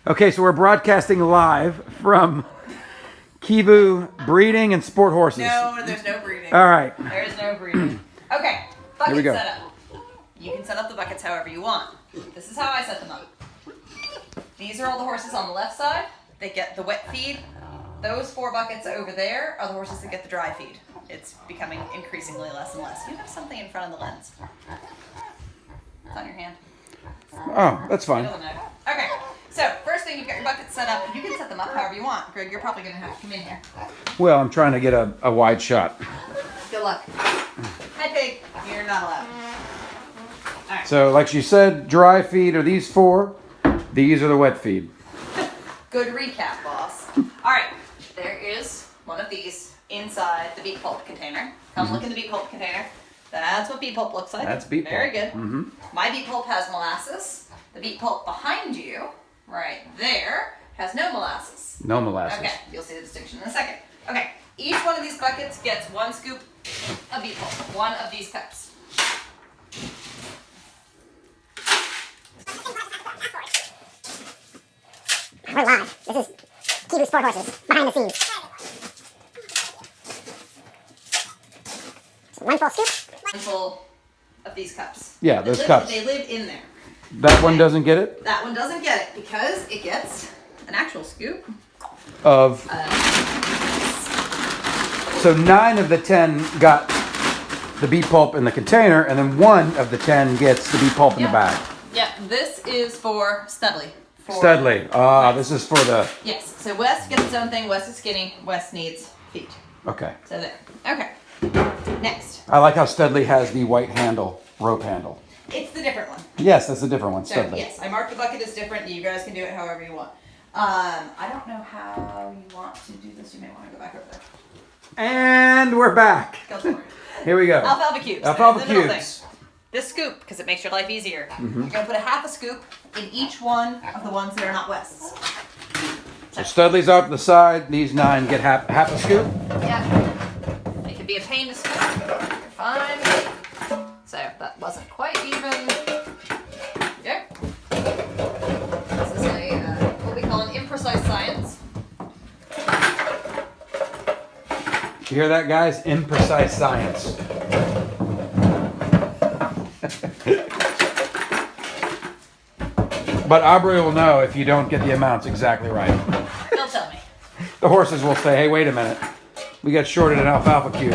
Okay, so we're broadcasting live from Kivu breeding and sport horses. No, there's no breeding. All right. There is no breeding. Okay, bucket Here we go. setup. You can set up the buckets however you want. This is how I set them up. These are all the horses on the left side. They get the wet feed. Those 4 buckets over there are the horses that get the dry feed. It's becoming increasingly less and less. You have something in front of the lens. It's on your hand. Oh, that's fine. Okay, so first thing, you've got your buckets set up. You can set them up however you want. Greg, you're probably going to have to come in here. Well, I'm trying to get a wide shot. Good luck. Hi, Pig. You're not allowed. All right. So, like she said, dry feed are these 4. These are the wet feed. Good recap, boss. All right, there is one of these inside the beet pulp container. Come look in the beet pulp container. That's what beet pulp looks like. That's beet Very pulp. good. Mm-hmm. My beet pulp has molasses. The beet pulp behind you, right there, has no molasses. No molasses. Okay, you'll see the distinction in a second. Okay, each one of these buckets gets 1 scoop of beet pulp, 1 of these cups. We're live. This is Kivu Sport Horses, behind the scenes. So 1 full scoop. 1 full of these cups. Yeah, those cups. They live in there. That one doesn't get it? That one doesn't get it because it gets an actual scoop Of. So 9 of the 10 got the beet pulp in the container, and then 1 of the 10 gets the beet pulp in the bag. Yeah, this is for Studley. Studley. This is for the. Yes, so Wes gets his own thing. Wes is skinny. Wes needs feed. Okay. So there. Okay. Next. I like how Studley has the white handle, rope handle. It's the different one. Yes, that's a different one, So Studley. yes, I marked the bucket as different. You guys can do it however you want. I don't know how you want to do this. You may want to go back over there. And we're back. Go for it. Here we go. Alfalfa cubes. Alfalfa There's the middle cubes. thing. This scoop, because it makes your life easier. You're going to put a half a scoop in each one of the ones that are not West's. So Studley's off to the side. These 9 get half a scoop. Yeah. They can be a pain to scoop. You're fine. So that wasn't quite even. Yeah. This is what we call an imprecise science. You hear that, guys? Imprecise science. But Aubrey will know if you don't get the amounts exactly right. They'll tell me. The horses will say, hey, wait a minute. We got shorted an alfalfa cube.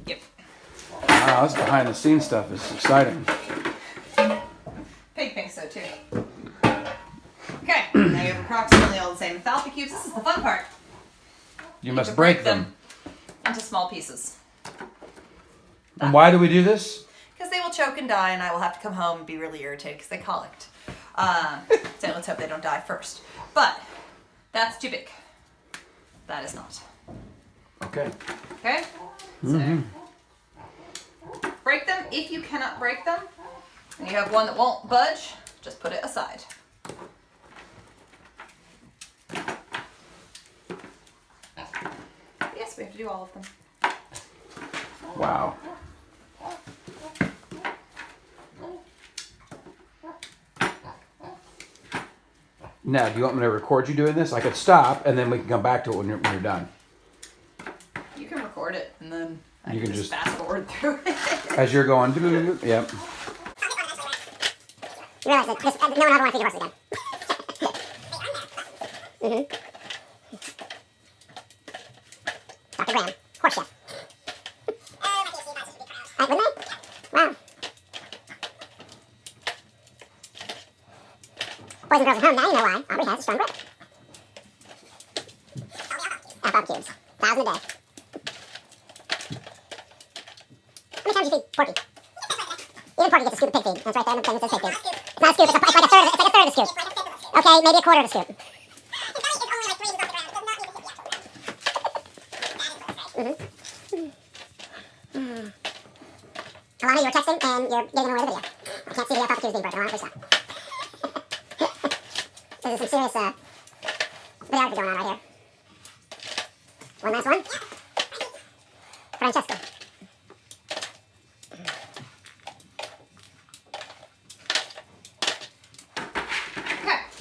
Yep. Wow, this behind the scenes stuff is exciting. Pig thinks so too. Okay, now you have approximately all the same alfalfa cubes. This is the fun part. You must break them. Into small pieces. And why do we do this? Because they will choke and die, and I will have to come home and be really irritated because they colicked. So let's hope they don't die first. But that's too big. That is not. Okay. Okay? So break them. If you cannot break them, and you have one that won't budge, just put it aside. Yes, we have to do all of them. Wow. Now, do you want me to record you doing this? I could stop, and then we can come back to it when you're done. You can record it, and then I You can can just just- fast forward through it. As you're going, yep. You realize that no one ever wants to feed your horses again. Dr. Graham, horse chef. Wouldn't they? Wow. Boys and girls at home, now you know why Aubrey has a strong grip. Alfalfa cubes. 1,000 a day. How many times do you feed Porky? Even Porky gets a scoop of pig feed. That's right there on the thing that says pig feed. It's not a scoop, it's like a third of a scoop. Okay, maybe a quarter of a scoop. Alana, you were texting and you're getting away with the video. I can't see the alfalfa cubes being broken. Alana, please stop. This is some serious videography going on right here. One last one. Francesca.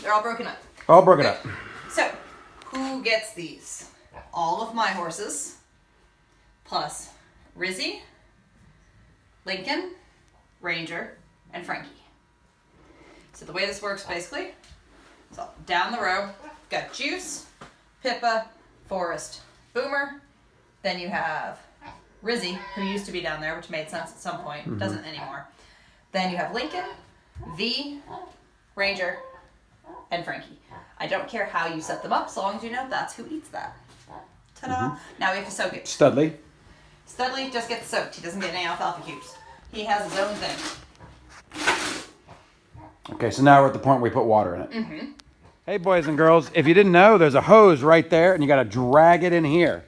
They're all broken up. All broken up. So, who gets these? All of my horses, plus Rizzy, Lincoln, Ranger, and Frankie. So the way this works basically, so down the row, got Juice, Pippa, Forrest, Boomer. Then you have Rizzy, who used to be down there, which made sense at some point, doesn't anymore. Then you have Lincoln, V, Ranger, and Frankie. I don't care how you set them up, so long as you know that's who eats that. Ta-da! Now we have to soak it. Studley. Studley just gets soaked. He doesn't get any alfalfa cubes. He has his own thing. Okay, so now we're at the point where we put water in it. Hey, boys and girls, if you didn't know, there's a hose right there, and you got to drag it in here.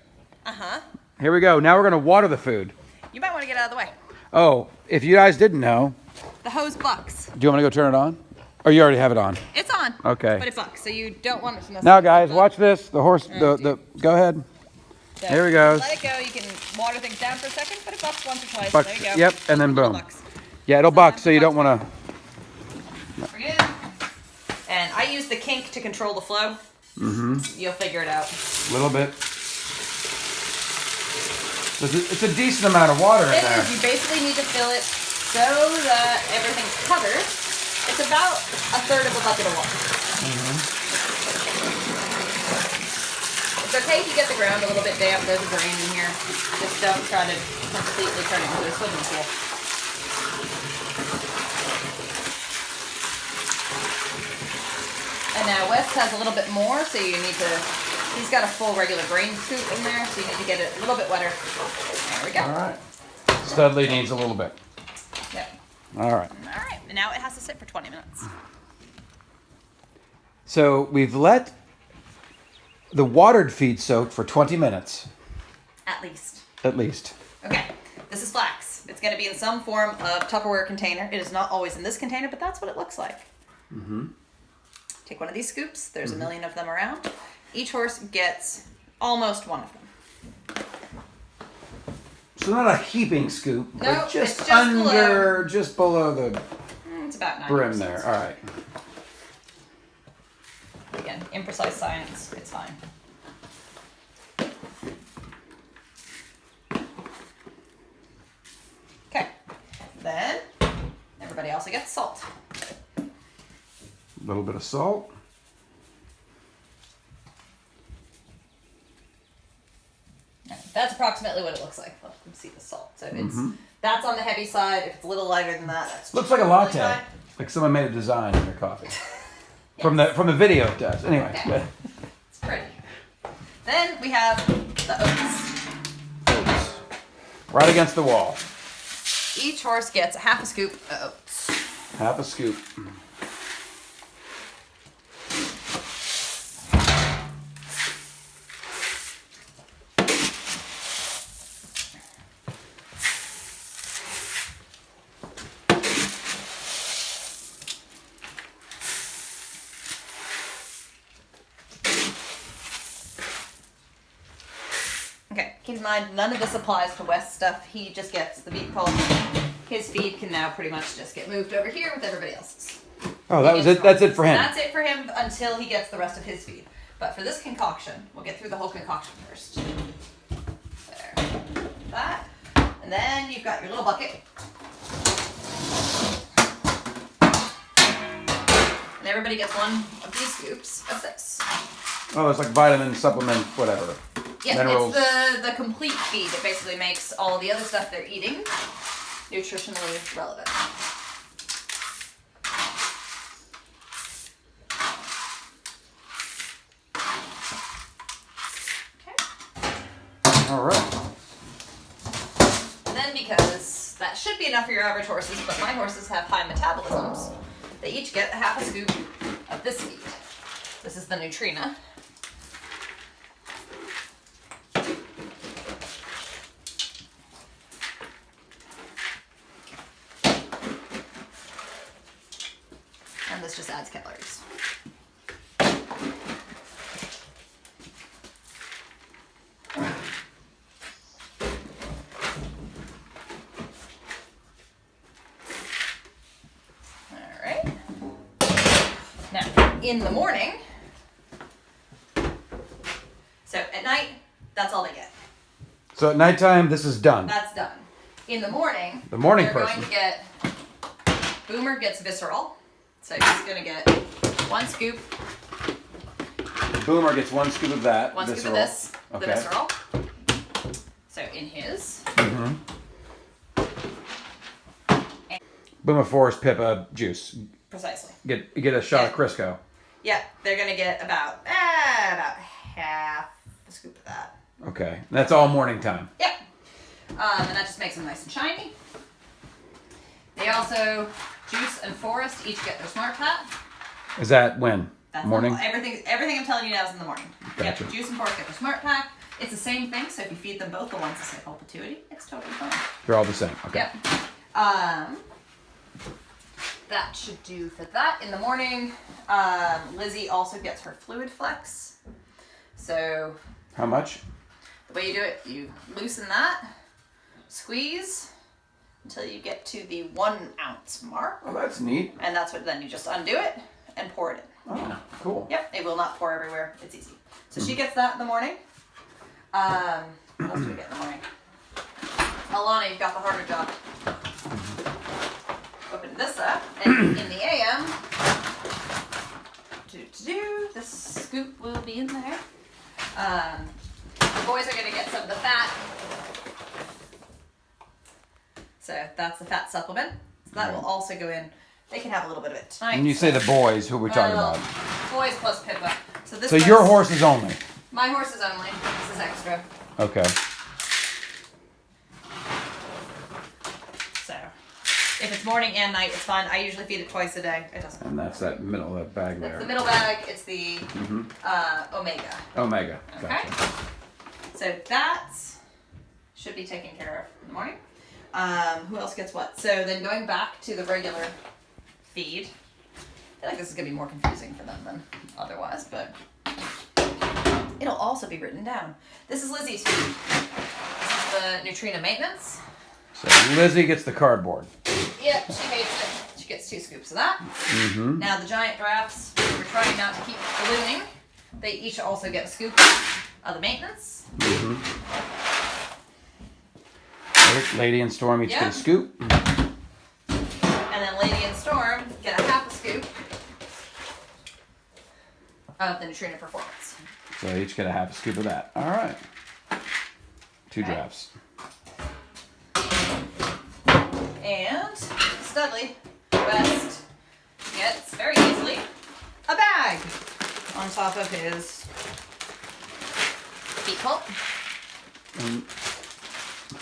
Here we go. Now we're going to water the food. You might want to get out of the way. Oh, if you guys didn't know. The hose bucks. Do you want me to go turn it on? Or you already have it on? It's on. Okay. But it bucks, so you don't want it to necessarily. Now, guys, watch this. The horse, go ahead. So Here we go. Let it go. You can water things down for a second, but it bucks once or twice. Bucks, There you go. yep, and then boom. Bucks. Yeah, it'll buck, so you don't want to. Forget it. And I use the kink to control the flow. You'll figure it out. A little bit. It's a decent amount of water in there. It is. You basically need to fill it so that everything's covered. It's about a third of a bucket of water. It's okay if you get the ground a little bit damp. There's a drain in here. Just don't try to completely turn it into a swimming pool. And now Wes has a little bit more, so you need to, he's got a full regular grain scoop in there, so you need to get it a little bit wetter. There we go. All right. Studley needs a little bit. Yep. All right. All right, and now it has to sit for 20 minutes. So we've let the watered feed soak for 20 minutes. At least. At least. Okay, this is flax. It's going to be in some form of Tupperware container. It is not always in this container, but that's what it looks like. Take one of these scoops. There's a million of them around. Each horse gets almost one of them. So not a heaping scoop, No, but just, it's just under, just below the It's about 90%. brim there. All right. Again, imprecise science. It's fine. Okay. Then everybody also gets salt. A little bit of salt. That's approximately what it looks like. Let them see the salt. So it's that's on the heavy side. If it's a little lighter than that, that's Looks like a totally latte. fine. Like someone made a design in their coffee. From the video it does. Anyway. Okay. It's pretty. Then we have the oats. Right against the wall. Each horse gets a half a scoop of oats. Half a scoop. Okay, keep in mind, none of this applies to West's stuff. He just gets the beet pulp. His feed can now pretty much just get moved over here with everybody else's. Oh, that was it. That's it for him. That's it for him until he gets the rest of his feed. But for this concoction, we'll get through the whole concoction first. There. That. And then you've got your little bucket. And everybody gets one of these scoops of this. Oh, it's like vitamin, supplement, whatever. Yeah, Minerals. it's the complete feed that basically makes all the other stuff they're eating nutritionally relevant. Okay. All right. And then because that should be enough for your average horses, but my horses have high metabolisms, they each get a half a scoop of this feed. This is the Nutrina. And this just adds calories. Alright. Now, in the morning, so at night, that's all they get. So at nighttime, this is done. That's done. In the morning, The morning they're person. going to get, Boomer gets visceral, so he's going to get 1 scoop, Boomer gets 1 scoop of that. 1 scoop visceral. of this, the Okay. visceral. So in his, Boomer Force Pippa juice. precisely. Get a shot of Crisco. Yep, they're going to get about half a scoop of that. Okay. That's all morning time. Yep. And that just makes them nice and shiny. They also, Juice and Forest each get their Smart Pat. Is that when? That's Morning? Everything I'm telling you now is in the morning. Gotcha. Yep, Juice and Forest get their Smart Pack. It's the same thing, so if you feed them both the ones that say perpetuity, it's totally fine. They're all the same. Okay. Yep. That should do for that. In the morning, Lizzie also gets her Fluid Flex. So How much? the way you do it, you loosen that, squeeze until you get to the 1 ounce mark. Oh, that's neat. And that's what, then you just undo it and pour it in. Oh, cool. Yep, it will not pour everywhere. It's easy. So she gets that in the morning. What else do we get in the morning? Alana, you've got the harder job. Open this up, and in the AM, this scoop will be in there. The boys are going to get some of the fat. So that's the fat supplement. So that will also go in. They can have a little bit of it tonight. When you say the boys, who are we talking about? Boys plus Pippa. So your horse is only? My horse is only. This is extra. Okay. So if it's morning and night, it's fine. I usually feed it twice a day. It doesn't. And that's that middle of that bag It's there. the middle bag. It's the Omega. Omega. Okay. Gotcha. So that should be taken care of in the morning. Who else gets what? So then going back to the regular feed. I feel like this is going to be more confusing for them than otherwise, but it'll also be written down. This is Lizzie's feed. This is the Neutrina maintenance. So Lizzie gets the cardboard. Yep, she hates it. She gets 2 scoops of that. Now the giant drafts, we're trying not to keep ballooning. They each also get a scoop of the maintenance. Lady and Storm each get a scoop. And then Lady and Storm get a half a scoop of the Neutrina Performance. So they each get a half a scoop of that. All right. 2 drafts. And Studley West gets very easily a bag on top of his feed pulp.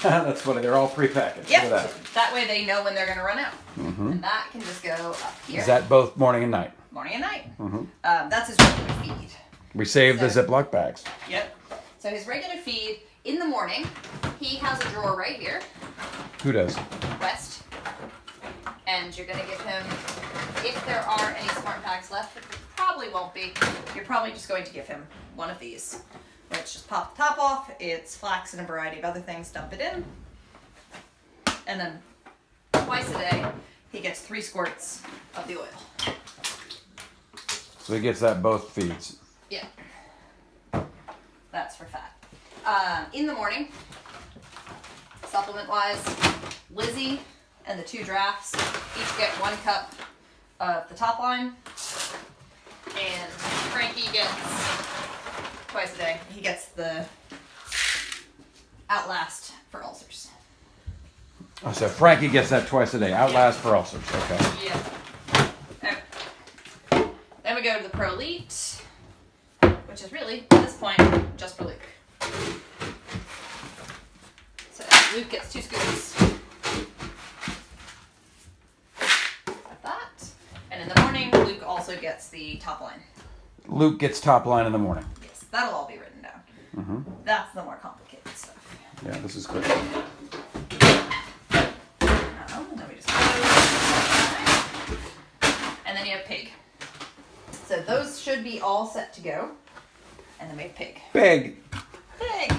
That's funny. They're all prepackaged. Yep. Look at That way they know when they're going to run out. And that can just go up that. here. Is that both morning and night? Morning and night. That's his regular feed. We saved the So- Ziploc bags. Yep. So his regular feed in the morning, he has a drawer right here, Who does? West. And you're going to give him, if there are any Smart Packs left, which there probably won't be, you're probably just going to give him one of these. Which just pop the top off, it's flax and a variety of other things, dump it in. And then twice a day, he gets 3 squirts of the oil. So he gets that both feeds. Yeah. That's for fat. In the morning, supplement-wise, Lizzie and the 2 drafts each get 1 cup of the top line. And Frankie gets twice a day. He gets the Outlast for ulcers. Oh, so Frankie gets that twice a day. Outlast for ulcers. Okay. Yeah. Okay. Then we go to the Pro Elite, which is really, at this point, just for Luke. So Luke gets 2 scoops of that. And in the morning, Luke also gets the top line. Luke gets top line in the morning. Yes, that'll all be written down. That's the more complicated stuff. Yeah, this is good. Then we just and then you have pig. So those should be all set to go. And then we have pig. Big. Pig.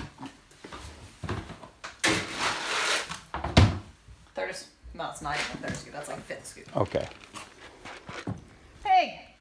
Third, well, it's not even a third scoop. That's like a 5th scoop. Okay.